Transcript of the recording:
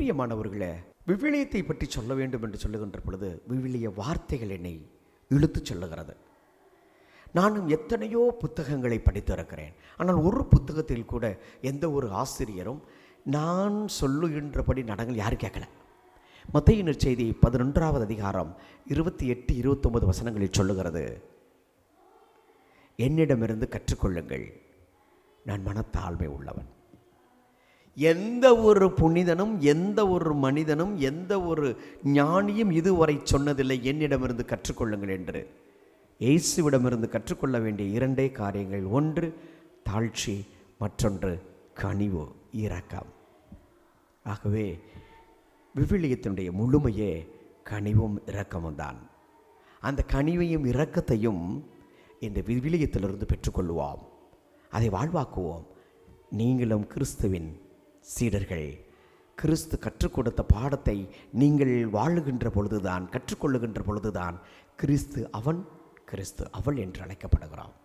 பிரியமானவர்களே, விவிலியத்தை பற்றி சொல்ல வேண்டும் என்று சொல்லுகின்ற பொழுது விவிலிய வார்த்தைகள் என்னை இழுத்துச் சொல்லுகிறது. நானும் எத்தனையோ புத்தகங்களை படித்திருக்கிறேன். ஆனால் ஒரு புத்தகத்தில் கூட எந்த ஒரு ஆசிரியரும் நான் சொல்லுகின்றபடி நடங்கள் யாரும் கேட்கல. மத்தேயு நற்செய்தி 11வது அதிகாரம் 28, 29 வசனங்களில் சொல்லுகிறது, என்னிடமிருந்து கற்றுக்கொள்ளுங்கள், நான் மனத்தாழ்மை உள்ளவன். எந்த ஒரு புனிதனும், எந்த ஒரு மனிதனும், எந்த ஒரு ஞானியும் இதுவரை சொன்னதில்லை என்னிடமிருந்து கற்றுக்கொள்ளுங்கள் என்று. இயேசுவிடமிருந்து கற்றுக்கொள்ள வேண்டிய 2 காரியங்கள், ஒன்று தாழ்ச்சி, மற்றொன்று கனிவு, இரக்கம். ஆகவே விவிலியத்தினுடைய முழுமையே கனிவும் இரக்கமும் தான். அந்த கனிவையும் இரக்கத்தையும் இந்த விவிலியத்திலிருந்து பெற்றுக்கொள்வோம், அதை வாழ்வாக்குவோம். நீங்களும் கிறிஸ்துவின் சீடர்கள். கிறிஸ்து கற்றுக் கொடுத்த பாடத்தை நீங்கள் வாழுகின்ற பொழுதுதான், கற்றுக்கொள்ளுகின்ற பொழுதுதான் கிறிஸ்து அவன், கிறிஸ்து அவள் என்று அழைக்கப்படுகிறோம்.